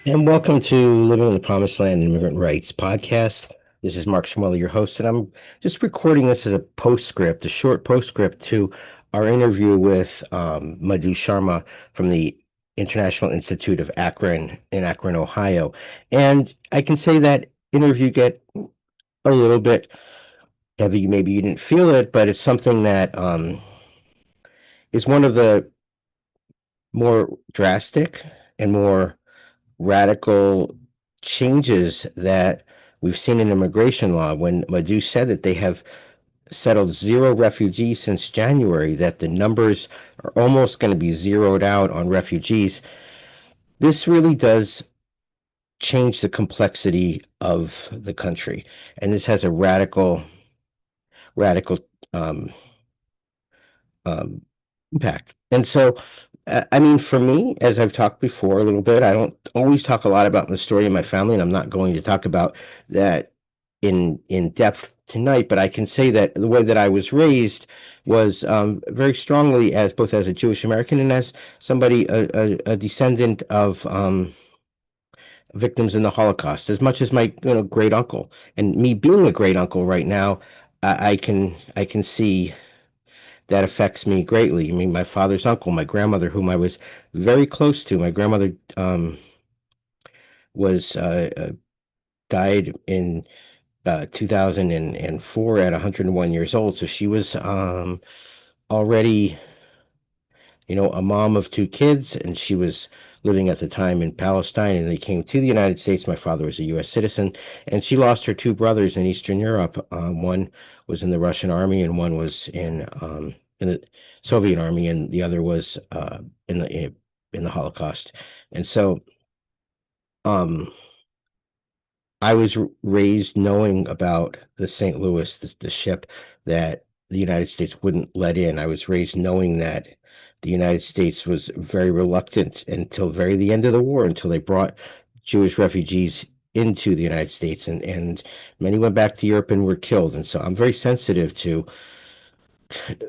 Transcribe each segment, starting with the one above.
And welcome to Living in the Promised Land Immigrant Rights podcast. This is Mark Shmueli, your host, and I'm just recording this as a postscript, a short postscript to our interview with Madhu Sharma from the International Institute of Akron in Akron, Ohio. And I can say that interview get a little bit heavy. Maybe you didn't feel it, but it's something that is one of the more drastic and more radical changes that we've seen in immigration law. When Madhu said that they have settled zero refugees since January, that the numbers are almost going to be zeroed out on refugees, this really does change the complexity of the country. And this has a radical um, um, impact. And so, I mean, for me, as I've talked before a little bit, I don't always talk a lot about the story of my family, and I'm not going to talk about that in depth tonight. But I can say that the way that I was raised was very strongly as both as a Jewish American and as somebody a descendant of victims in the Holocaust. As much as my great uncle, and me being a great uncle right now, I can see that affects me greatly. I mean, my father's uncle, my grandmother, whom I was very close to, my grandmother was died in 2004 at 101 years old. So she was already, a mom of two kids, and she was living at the time in Palestine, and they came to the United States. My father was a U.S. citizen, and she lost her two brothers in Eastern Europe. One was in the Russian army, and one was in the Soviet army, and the other was in the Holocaust. And so, um, I was raised knowing about the St. Louis, the ship that the United States wouldn't let in. I was raised knowing that the United States was very reluctant until very the end of the war, until they brought Jewish refugees into the United States, and many went back to Europe and were killed. And so I'm very sensitive to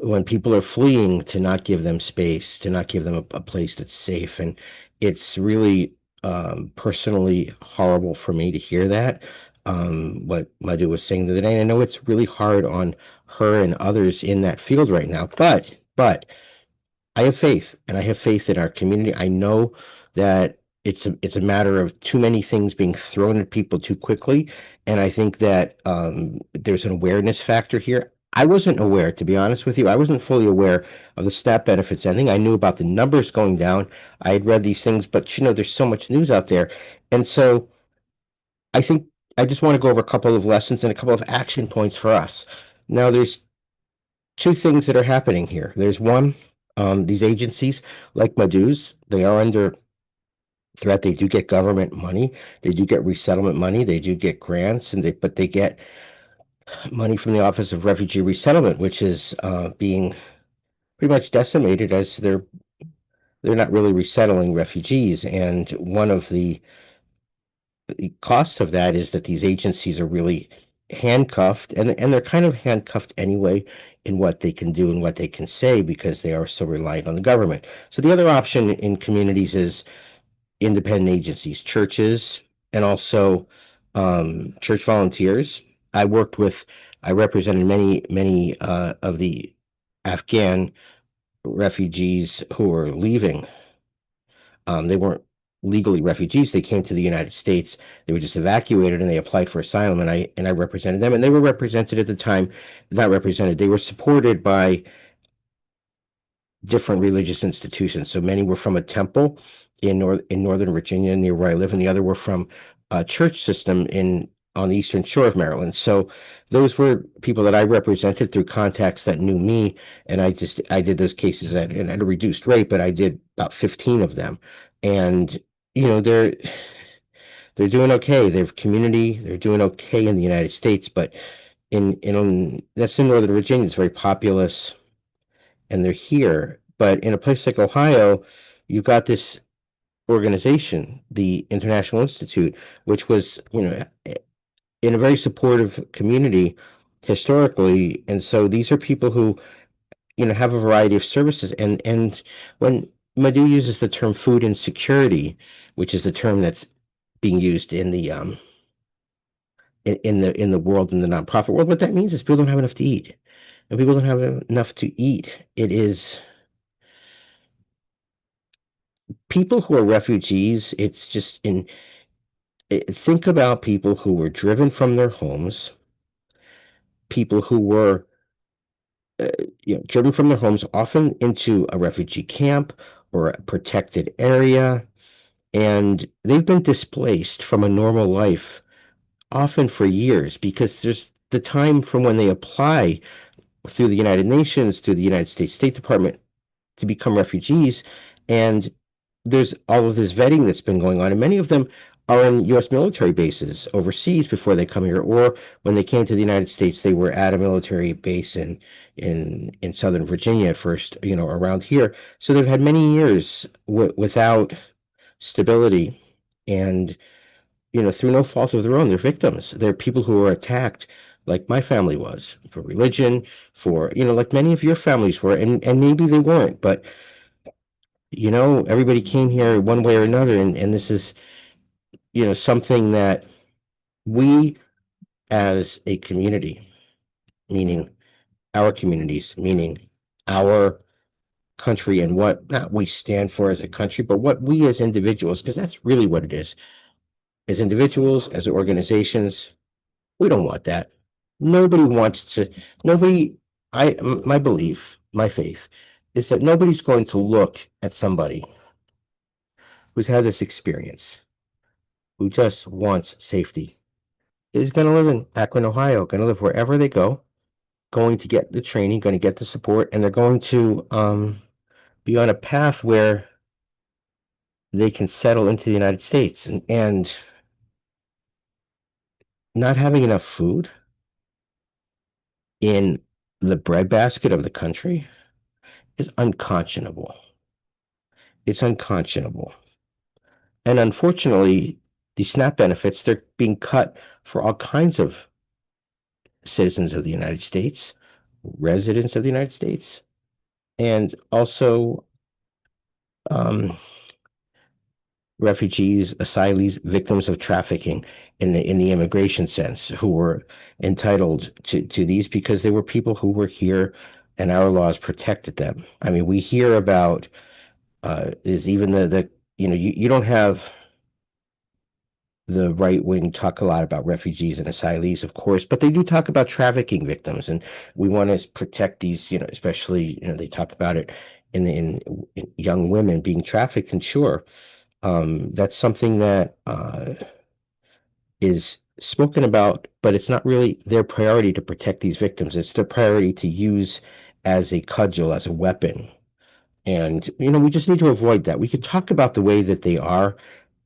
when people are fleeing, to not give them space, to not give them a place that's safe. And it's really personally horrible for me to hear that. What Madhu was saying the other day, and I know it's really hard on her and others in that field right now, but I have faith, and I have faith in our community. I know that it's a matter of too many things being thrown at people too quickly, and I think that there's an awareness factor here. I wasn't aware, to be honest with you. I wasn't fully aware of the SNAP benefits ending. I knew about the numbers going down. I had read these things, but there's so much news out there, and so I think I just want to go over a couple of lessons and a couple of action points for us. Now, there's two things that are happening here. There's one, these agencies like Madhu's, they are under threat. They do get government money. They do get resettlement money. They do get grants, but they get money from the Office of Refugee Resettlement, which is being pretty much decimated as they're not really resettling refugees. And one of the costs of that is that these agencies are really handcuffed, and they're kind of handcuffed anyway in what they can do and what they can say, because they are so reliant on the government. So the other option in communities is independent agencies, churches, and also church volunteers. I represented many of the Afghan refugees who were leaving. They weren't legally refugees. They came to the United States. They were just evacuated, and they applied for asylum. And I represented them, and they were represented at the time, not represented. They were supported by different religious institutions. So many were from a temple in Northern Virginia, near where I live, and the other were from a church system in on the eastern shore of Maryland. So those were people that I represented through contacts that knew me, and I did those cases at a reduced rate, but I did about 15 of them. And they're doing okay. They have community. They're doing okay in the United States, but in that's in Northern Virginia. It's very populous, and they're here. But in a place like Ohio, you've got this organization, the International Institute, which was, in a very supportive community historically. And so these are people who, have a variety of services. And when Madhu uses the term food insecurity, which is the term that's being used in the world, in the nonprofit world. What that means is people don't have enough to eat, and people don't have enough to eat. It is people who are refugees. It's just think about people who were driven from their homes, people who were uh, driven from their homes, often into a refugee camp or a protected area, and they've been displaced from a normal life, often for years, because there's the time from when they apply through the United Nations, through the United States State Department, to become refugees. And there's all of this vetting that's been going on, and many of them are in U.S. military bases overseas before they come here, or when they came to the United States, they were at a military base in Southern Virginia at first, around here. So they've had many years without stability, and through no fault of their own, they're victims. They're people who are attacked, like my family was, for religion, for like many of your families were, and maybe they weren't, but everybody came here one way or another, and this is something that we as a community, meaning our communities, meaning our country, and what not we stand for as a country, but what we as individuals, because that's really what it is, as individuals, as organizations, we don't want that. Nobody wants to, nobody, my belief, my faith, is that nobody's going to look at somebody who's had this experience, who just wants safety, is going to live in Akron, Ohio, going to live wherever they go, going to get the training, going to get the support, and they're going to be on a path where they can settle into the United States. And not having enough food in the breadbasket of the country is unconscionable. It's unconscionable. And unfortunately, these SNAP benefits, they're being cut for all kinds of citizens of the United States, residents of the United States, and also um, refugees, asylees, victims of trafficking in the immigration sense, who were entitled to these because they were people who were here and our laws protected them. I mean, we hear about is even the you don't have the right wing talk a lot about refugees and asylees, of course, but they do talk about trafficking victims, and we want to protect these, especially, they talk about it in young women being trafficked, and sure, that's something that is spoken about, but it's not really their priority to protect these victims. It's their priority to use as a cudgel, as a weapon. And, we just need to avoid that. We could talk about the way that they are,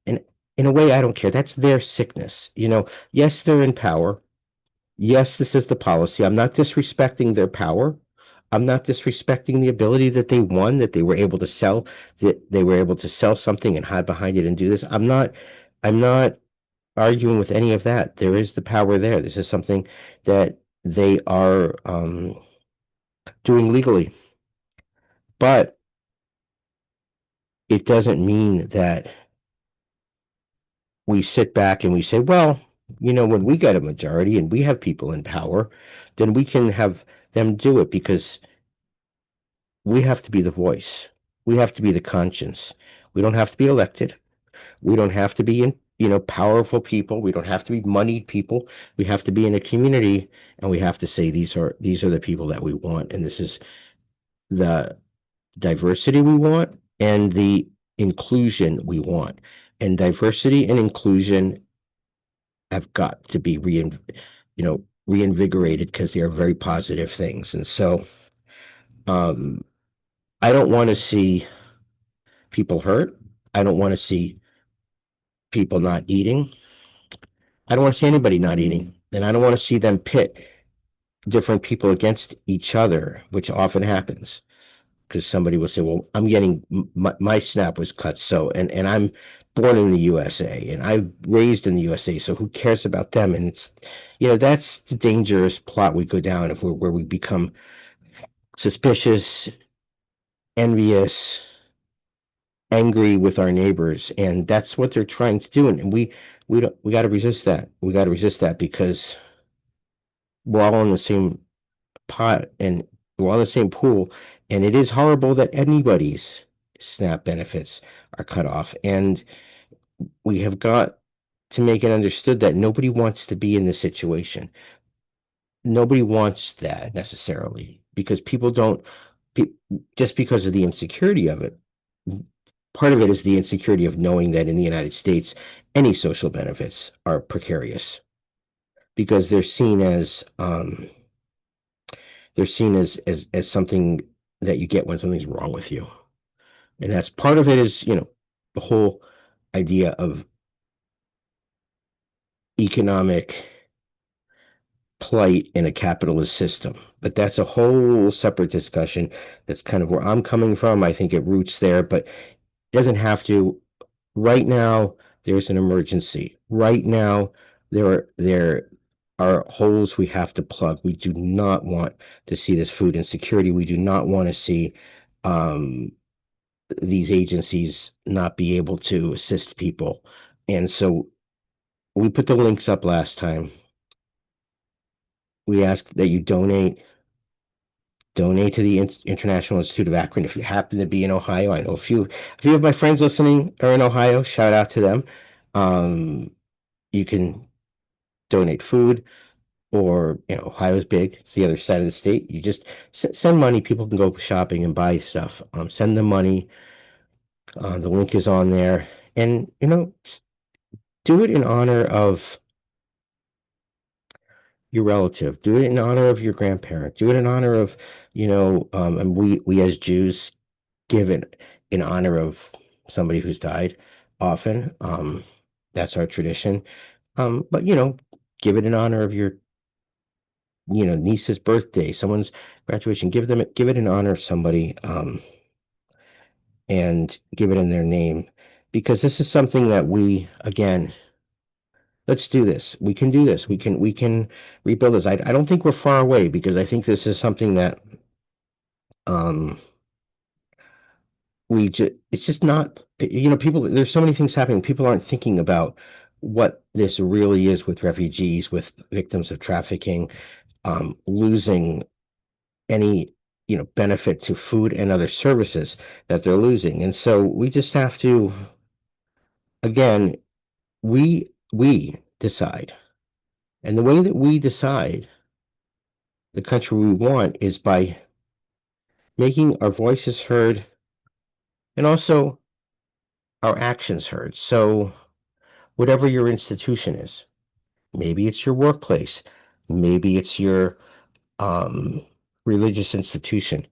and in a way, I don't care. That's their sickness. Yes, they're in power. Yes, this is the policy. I'm not disrespecting their power. I'm not disrespecting the ability that they won, that they were able to sell, that they were able to sell something and hide behind it and do this. I'm not arguing with any of that. There is the power there. This is something that they are doing legally. But it doesn't mean that we sit back and we say, well, when we get a majority and we have people in power, then we can have them do it, because we have to be the voice. We have to be the conscience. We don't have to be elected. We don't have to be powerful people. We don't have to be moneyed people. We have to be in a community, and we have to say these are the people that we want, and this is the diversity we want, and the inclusion we want. And diversity and inclusion have got to be reinvigorated, because they are very positive things. And so um I don't want to see people hurt. I don't want to see people not eating. I don't want to see anybody not eating. And I don't want to see them pit different people against each other, which often happens, because somebody will say, well, I'm getting my SNAP was cut, so and I'm born in the USA and I raised in the USA, so who cares about them? And it's that's the dangerous plot we go down, if where we become suspicious, envious, angry with our neighbors, and that's what they're trying to do. And we got to resist that. We got to resist that because we're all in the same pot and we're all in the same pool. And it is horrible that anybody's SNAP benefits are cut off. And we have got to make it understood that nobody wants to be in this situation. Nobody wants that necessarily because people don't, pe- just because of the insecurity of it. Part of it is the insecurity of knowing that in the United States, any social benefits are precarious because they're seen as something that you get when something's wrong with you. And that's part of it is, the whole idea of economic plight in a capitalist system. But that's a whole separate discussion. That's kind of where I'm coming from. I think it roots there, but it doesn't have to. Right now, there's an emergency. Right now, there are holes we have to plug. We do not want to see this food insecurity. We do not want to see um, these agencies not be able to assist people. And so we put the links up last time. We ask that you donate to the International Institute of Akron. If you happen to be in Ohio, I know a few of my friends listening are in Ohio. Shout out to them. You can donate food, or Ohio's big. It's the other side of the state. You just send money. People can go shopping and buy stuff. Send them money. The link is on there, and do it in honor of your relative. Do it in honor of your grandparent. Do it in honor of, and we as Jews give it in honor of somebody who's died often. That's our tradition. But give it in honor of your, niece's birthday, someone's graduation. Give it in honor of somebody, and give it in their name, because this is something that again, let's do this. We can do this. We can rebuild this. I don't think we're far away, because I think this is something that um it's just not, people, there's so many things happening. People aren't thinking about what this really is with refugees, with victims of trafficking, losing any benefit to food and other services that they're losing. And so we just have to, again, we decide. And the way that we decide the country we want is by making our voices heard and also our actions heard. So whatever your institution is, maybe it's your workplace, maybe it's your um, religious institution,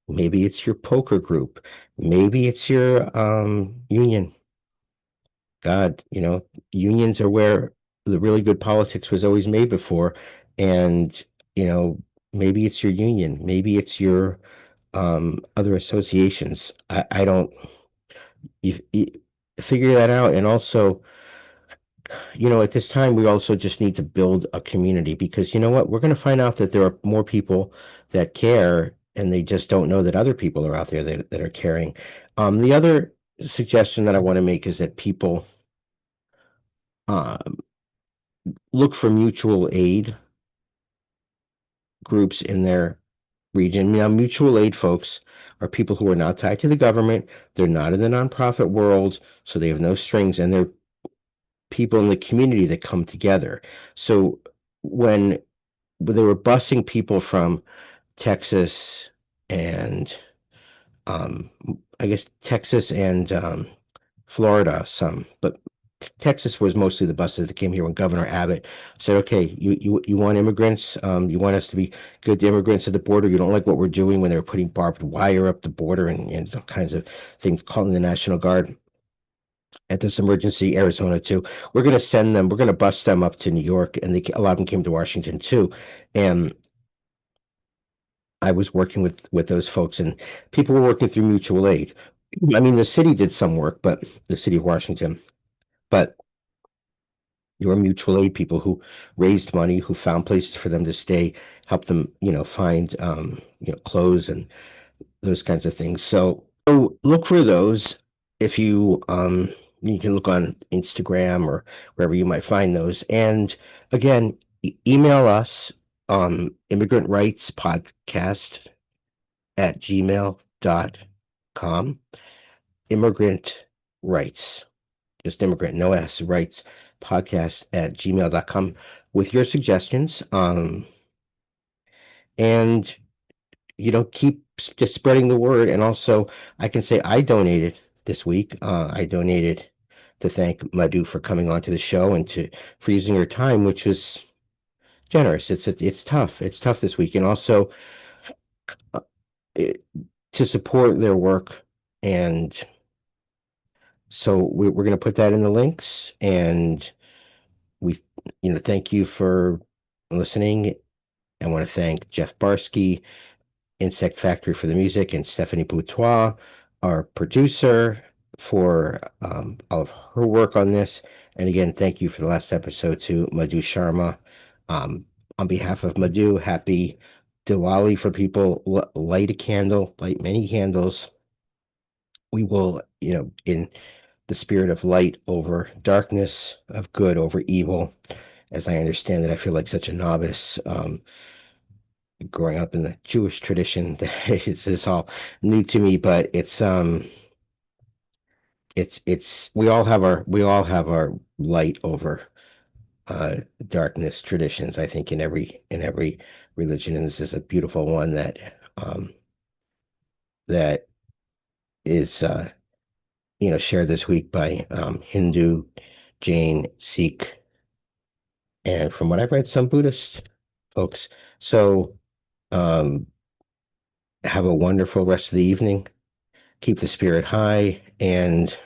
maybe it's your poker group, maybe it's your union. God, unions are where the really good politics was always made before. And, you know, maybe it's your union, maybe it's your other associations. I don't, you figure that out. And also, at this time, we also just need to build a community, because you know what? We're going to find out that there are more people that care, and they just don't know that other people are out there that are caring. The other suggestion that I want to make is that people um, look for mutual aid groups in their region. Now, mutual aid folks are people who are not tied to the government. They're not in the nonprofit world, so they have no strings, and they're people in the community that come together. So when they were busing people from Texas and um, I guess Texas and Florida, some, but Texas was mostly the buses that came here when Governor Abbott said, "Okay, you want immigrants? You want us to be good to immigrants at the border? You don't like what we're doing," when they were putting barbed wire up the border and all kinds of things, calling the National Guard at this emergency. Arizona too. We're going to send them. We're going to bus them up to New York, and a lot of them came to Washington too. And I was working with those folks, and people were working through mutual aid. I mean, the city did some work, but the city of Washington, but there were mutual aid people who raised money, who found places for them to stay, helped them, find clothes and those kinds of things. So look for those. if you you can look on Instagram or wherever you might find those. And again, email us immigrant rights podcast at gmail.com. Immigrant rights, just immigrant, no S, rights podcast at gmail.com with your suggestions. And keep just spreading the word. And also, I can say I donated this week. I donated to thank Madhu for coming onto the show and to for using her time, which was generous. It's tough. It's tough this week, and also uh, it, to support their work. And so we're going to put that in the links. And we, thank you for listening. I want to thank Jeff Barsky, Insect Factory for the music, and Stephanie Buatois, our producer, for all of her work on this. And again, thank you for the last episode to Madhu Sharma. Um, on behalf of Madhu, happy Diwali for people. Light a candle, light many candles. We will, in the spirit of light over darkness, of good over evil. As I understand it, I feel like such a novice. Growing up in the Jewish tradition, it's all new to me, but it's we all have our light over darkness traditions, I think, in every religion. And this is a beautiful one that is shared this week by Hindu, Jain, Sikh, and from what I've read, some Buddhist folks. So um have a wonderful rest of the evening. Keep the spirit high, and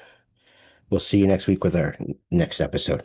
we'll see you next week with our next episode.